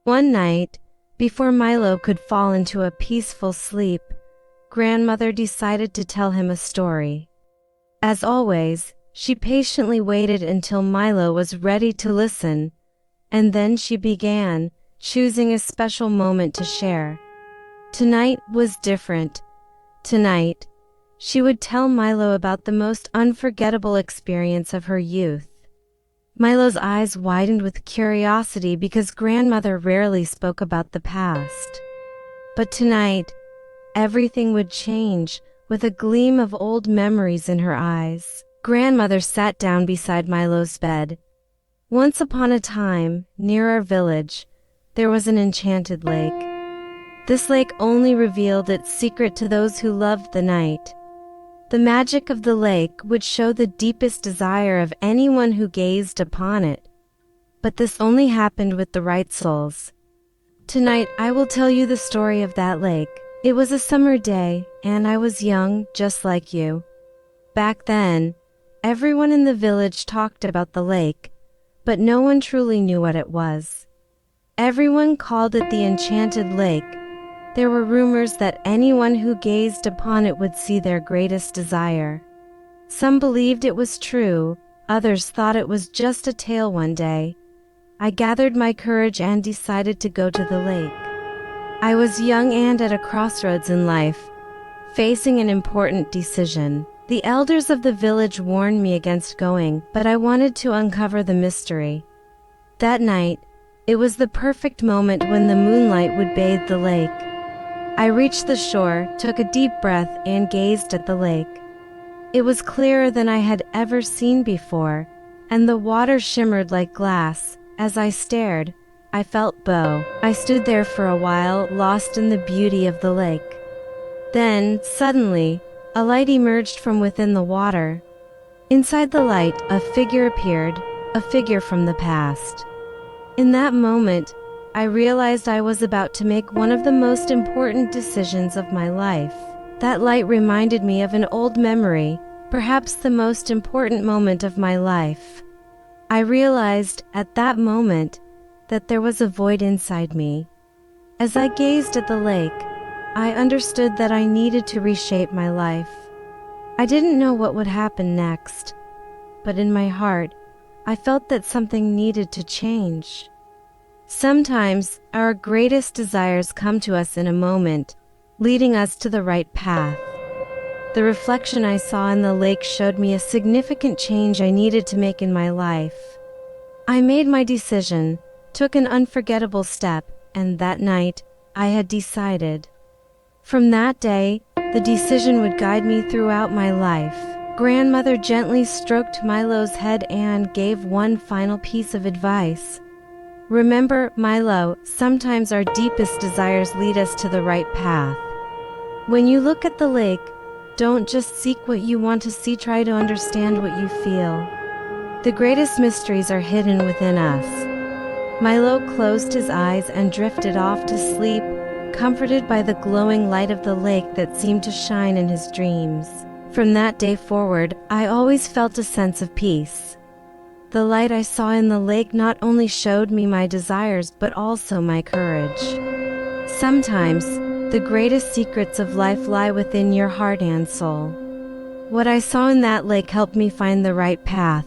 One night, before Milo could fall into a peaceful sleep, grandmother decided to tell him a story. As always, she patiently waited until Milo was ready to listen, and then she began, choosing a special moment to share. Tonight was different. Tonight, she would tell Milo about the most unforgettable experience of her youth. Milo's eyes widened with curiosity because grandmother rarely spoke about the past. But tonight, everything would change, with a gleam of old memories in her eyes. Grandmother sat down beside Milo's bed. Once upon a time, near our village, there was an enchanted lake. This lake only revealed its secret to those who loved the night. The magic of the lake would show the deepest desire of anyone who gazed upon it. But this only happened with the right souls. Tonight, I will tell you the story of that lake. It was a summer day, and I was young, just like you. Back then, everyone in the village talked about the lake, but no one truly knew what it was. Everyone called it the Enchanted Lake. There were rumors that anyone who gazed upon it would see their greatest desire. Some believed it was true, others thought it was just a tale. One day, I gathered my courage and decided to go to the lake. I was young and at a crossroads in life, facing an important decision. The elders of the village warned me against going, but I wanted to uncover the mystery. That night, it was the perfect moment when the moonlight would bathe the lake. I reached the shore, took a deep breath, and gazed at the lake. It was clearer than I had ever seen before, and the water shimmered like glass. As I stared, I felt bow. I stood there for a while, lost in the beauty of the lake. Then, suddenly, a light emerged from within the water. Inside the light, a figure appeared, a figure from the past. In that moment, I realized I was about to make one of the most important decisions of my life. That light reminded me of an old memory, perhaps the most important moment of my life. I realized at that moment that there was a void inside me. As I gazed at the lake, I understood that I needed to reshape my life. I didn't know what would happen next, but in my heart, I felt that something needed to change. Sometimes, our greatest desires come to us in a moment, leading us to the right path. The reflection I saw in the lake showed me a significant change I needed to make in my life. I made my decision, took an unforgettable step, and that night, I had decided. From that day, the decision would guide me throughout my life. Grandmother gently stroked Milo's head and gave one final piece of advice. Remember, Milo, sometimes our deepest desires lead us to the right path. When you look at the lake, don't just seek what you want to see, try to understand what you feel. The greatest mysteries are hidden within us. Milo closed his eyes and drifted off to sleep, comforted by the glowing light of the lake that seemed to shine in his dreams. From that day forward, I always felt a sense of peace. The light I saw in the lake not only showed me my desires but also my courage. Sometimes, the greatest secrets of life lie within your heart and soul. What I saw in that lake helped me find the right path.